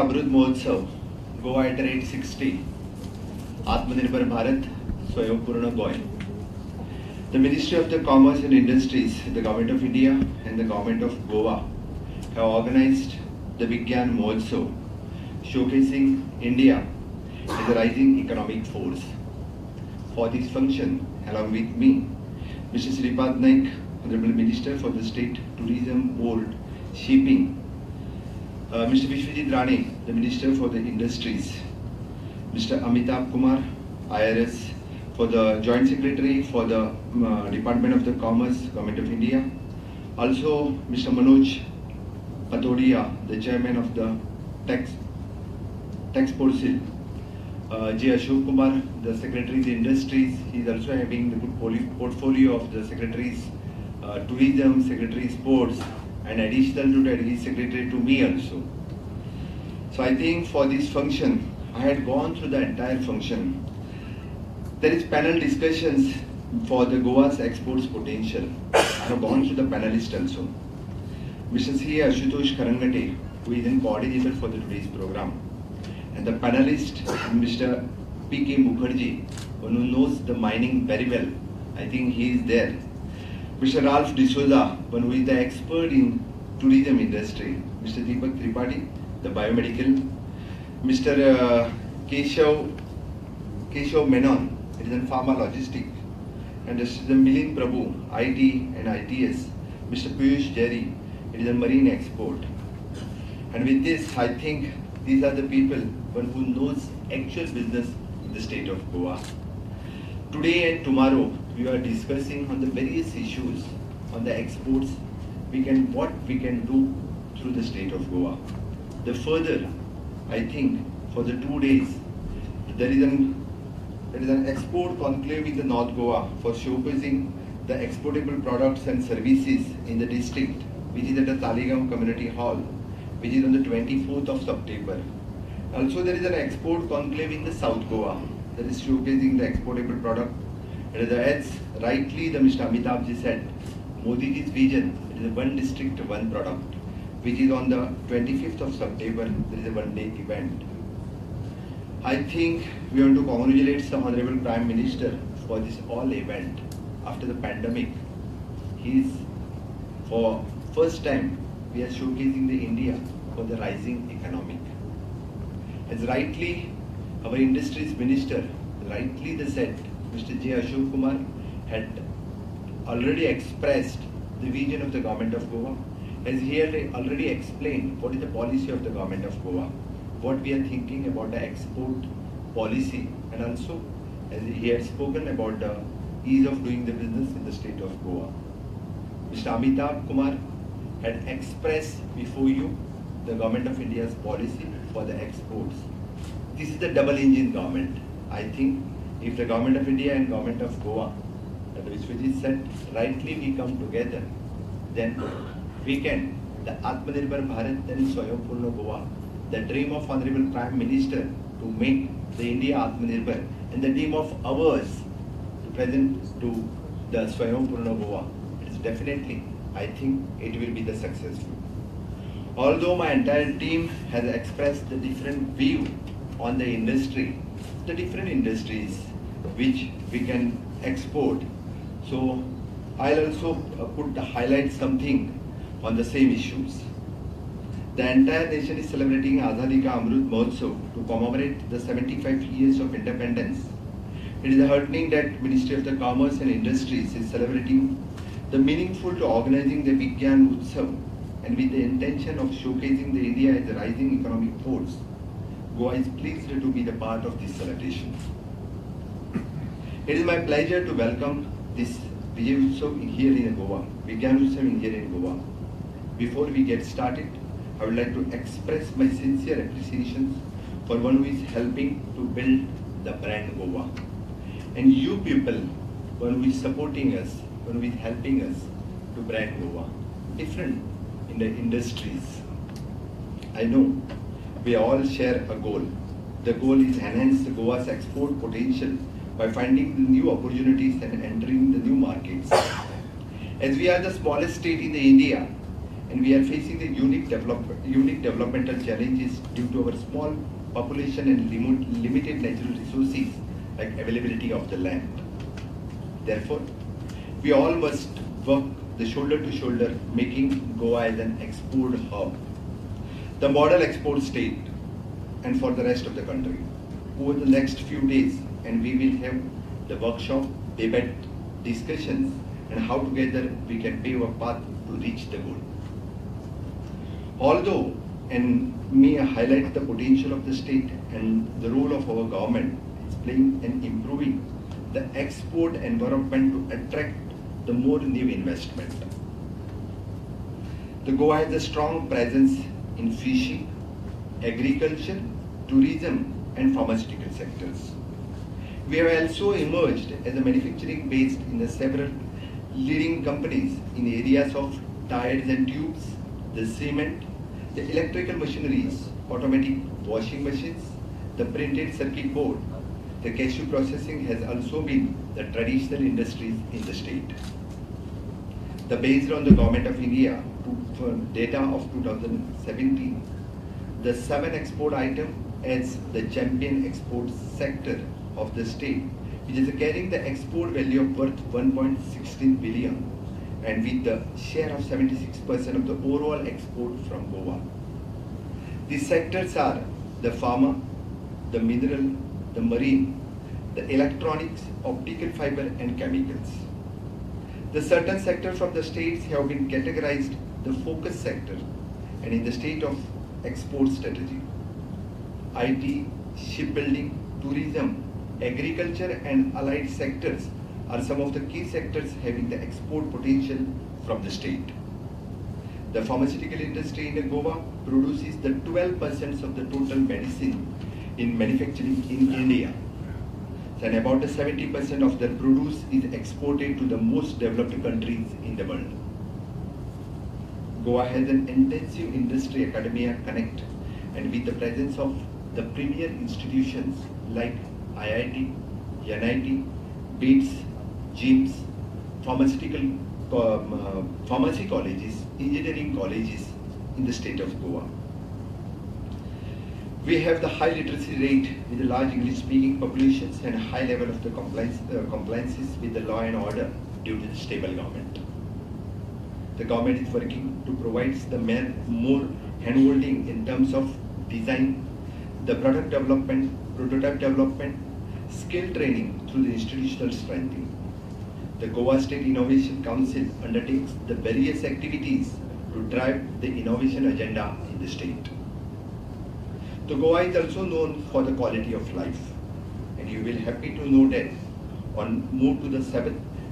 Amrit Mahotsav Goa at 860 Atmanirbhar Bharat Swayambhurna Goy. The Ministry of the Commerce and Industries, the Government of India and the Government of Goa have organized the Vigyan Mahotsav, showcasing India as a rising economic force. For this function, along with me, Mr. Sripad Naik, Honorable Minister for the State Tourism Board, Shipping, Mr. Vishwajit Rane, the Minister for the Industries, Mr. Amitabh Kumar, IRS, for the Joint Secretary for the Department of the Commerce, Government of India. Also, Mr. Manoj Patodia, the Chairman of the Tax Council, J. Ashok Kumar, the Secretary of the Industries. He is also having the good portfolio of the Secretaries Tourism, Secretary Sports, and additional to that, he is Secretary to me also. So I think for this function, I had gone through the entire function. There is panel discussions for the Goa's exports potential. I have gone through the panelists also. Mr. C. Ashutosh Karangate, who is in coordinator for the today's program, and the panelist Mr. P.K. Mukherjee, one who knows the mining very well. I think he is there. Mr. Ralph D'Souza, one who is the expert in tourism industry. Mr. Deepak Tripathi, the biomedical. Mr. Keshav Menon, it is in pharma logistics. And Mr. Milind Prabhu, IT and ITS. Mr. Piyush Jerry, it is a marine export. And with this, I think these are the people one who knows actual business in the state of Goa. Today and tomorrow, we are discussing on the various issues on the exports. What we can do through the state of Goa. The further, I think, for the 2 days, there is an export conclave in the North Goa for showcasing the exportable products and services in the district, which is at the Talegaon Community Hall, which is on the 24th of September. Also, there is an export conclave in the South Goa that is showcasing the exportable product. As rightly the Mr. Amitabh ji said, Modi ji's vision, it is a one district, one product, which is on the 25th of September, there is a one-day event. I think we want to congratulate the Honorable Prime Minister for this all event after the pandemic. For first time, we are showcasing the India for the rising economic. As rightly, our Industries Minister, rightly they said, Mr. J. Ashok Kumar had already expressed the vision of the Government of Goa, as he had already explained what is the policy of the Government of Goa, what we are thinking about the export policy, and also as he had spoken about the ease of doing the business in the state of Goa. Mr. Amitabh Kumar had expressed before you the Government of India's policy for the exports. This is the double engine government. I think if the Government of India and Government of Goa, as Vishwajit said, rightly we come together, then we can, the Atmanirbhar Bharat and Swayambhurna Goa, the dream of Honorable Prime Minister to make the India Atmanirbhar, and the dream of ours to present to the Swayambhurna Goa, it is definitely, I think it will be the successful. Although my entire team has expressed the different view on the industry, the different industries which we can export, so I'll also highlight something on the same issues. The entire nation is celebrating Azadi Ka Amrit Mahotsav to commemorate the 75 years of independence. It is heartening that Ministry of the Commerce and Industries is celebrating the meaningful to organizing the Vigyan Utsav, and with the intention of showcasing the India as a rising economic force. Goa is pleased to be the part of this celebration. It is my pleasure to welcome this Vigyan Utsav here in Goa, Vigyan Utsav here in Goa. Before we get started, I would like to express my sincere appreciation for one who is helping to build the brand Goa. And you people, one who is supporting us, one who is helping us to brand Goa. Different in the industries. I know we all share a goal. The goal is enhance Goa's export potential by finding the new opportunities and entering the new markets. As we are the smallest state in India, and we are facing the unique developmental challenges due to our small population and limited natural resources like availability of the land. Therefore, we all must work the shoulder to shoulder, making Goa as an export hub, the model export state, and for the rest of the country. Over the next few days, and we will have the workshop, debate, discussions, and how together we can pave a path to reach the goal. Although, and may I highlight the potential of the state and the role of our government is playing in improving the export environment to attract the more new investment. The Goa has a strong presence in fishing, agriculture, tourism, and pharmaceutical sectors. We have also emerged as a manufacturing based in the several leading companies in areas of tires and tubes, the cement, the electrical machineries, automatic washing machines, the printed circuit board. The cashew processing has also been the traditional industries in the state. Based on the Government of India data of 2017, the 7 export item as the champion export sector of the state, which is carrying the export value of worth 1.16 billion and with the share of 76% of the overall export from Goa. These sectors are the pharma, the mineral, the marine, the electronics, optical fiber, and chemicals. The certain sectors of the states have been categorized the focus sector and in the state of export strategy. IT, shipbuilding, tourism, agriculture, and allied sectors are some of the key sectors having the export potential from the state. The pharmaceutical industry in Goa produces the 12% of the total medicine in manufacturing in India. And about 70% of the produce is exported to the most developed countries in the world. Goa has an intensive industry academia connect, and with the presence of the premier institutions like IIT, NIT, BITS, GIMS, pharmacy colleges, engineering colleges in the state of Goa. We have the high literacy rate with the large English-speaking populations and high level of the compliances with the law and order due to the stable government. The government is working to provide the more handholding in terms of design, the product development, prototype development, skill training through the institutional strengthening. The Goa State Innovation Council undertakes the various activities to drive the innovation agenda in the state. The Goa is also known for the quality of life, and you will be happy to know that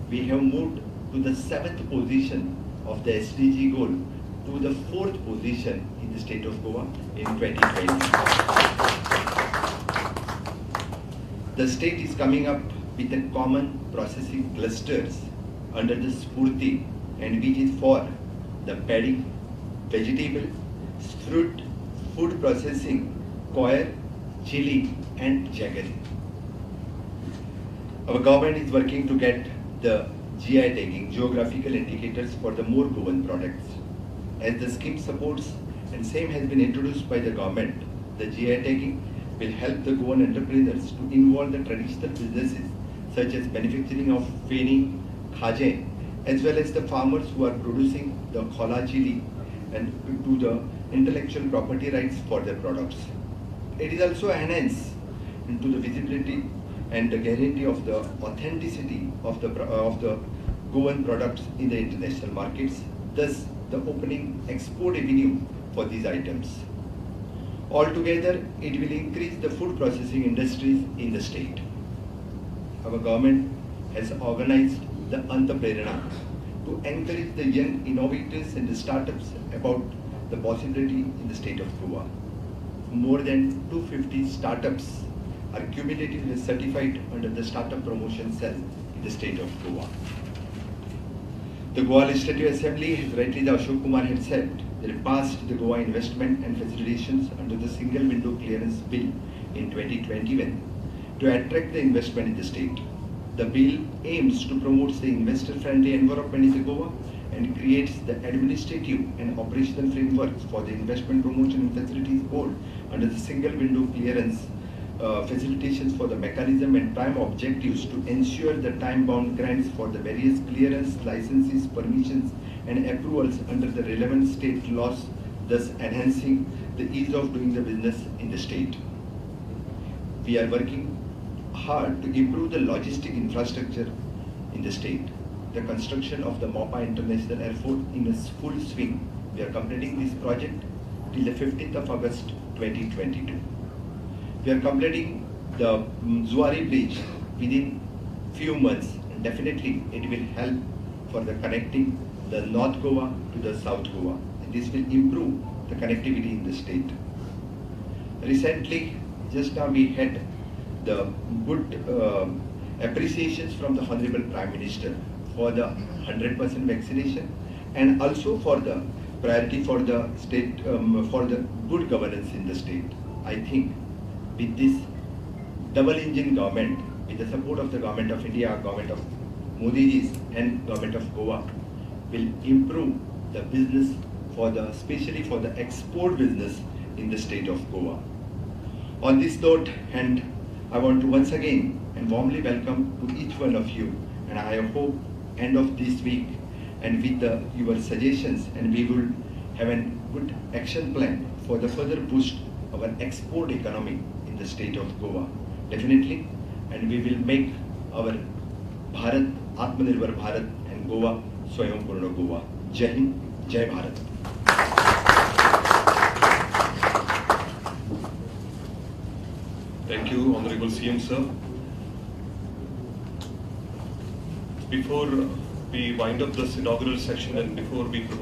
we have moved to the 7th position of the SDG goal to the 4th position in the state of Goa in 2020. The state is coming up with a common processing clusters under the Spurti, and which is for the paddy, vegetable, fruit, food processing, coir, chili, and jaggery. Our government is working to get the GI tagging, geographical indicators for the more Goan products. As the scheme supports and same has been introduced by the government, the GI tagging will help the Goan entrepreneurs to involve the traditional businesses such as manufacturing of feni, khaje, as well as the farmers who are producing the khola chili and to the intellectual property rights for their products. It is also enhanced into the visibility and the guarantee of the authenticity of the Goan products in the international markets, thus the opening export avenue for these items. Altogether, it will increase the food processing industries in the state. Our government has organized the Antaprerana to encourage the young innovators and the startups about the possibility in the state of Goa. More than 250 startups are cumulatively certified under the Startup Promotion Cell in the state of Goa. The Goa Legislative Assembly, as rightly the Ashok Kumar had said, they passed the Goa Investment and Facilitations under the Single Window Clearance Bill in 2021 to attract the investment in the state. The bill aims to promote the investor-friendly environment in the Goa and creates the administrative and operational frameworks for the Investment Promotion and Facilities Board under the single window clearance facilitations for the mechanism and prime objectives to ensure the time-bound grants for the various clearance, licenses, permissions and approvals under the relevant state laws, thus enhancing the ease of doing the business in the state. We are working hard to improve the logistic infrastructure in the state. The construction of the MOPA International Airport in its full swing. We are completing this project till the 15th of August 2022. We are completing the Zuari Bridge within few months, and definitely it will help for the connecting the North Goa to the South Goa, and this will improve the connectivity in the state. Recently, just now we had the good appreciations from the Honorable Prime Minister for the 100% vaccination and also for the priority for the state, for the good governance in the state. I think with this double engine government, with the support of the Government of India, Government of Modi's and Government of Goa, will improve the business for the, especially for the export business in the state of Goa. On this note, and I want to once again and warmly welcome to each one of you, and I hope end of this week and with your suggestions, and we will have a good action plan for the further boost of our export economy in the state of Goa, definitely, and we will make our Bharat, Atmanirbhar Bharat and Goa, Swayambhurna Goa. Jai Hind, Jai Bharat. Thank you, Honorable CM sir. Before we wind up this inaugural session and before we propose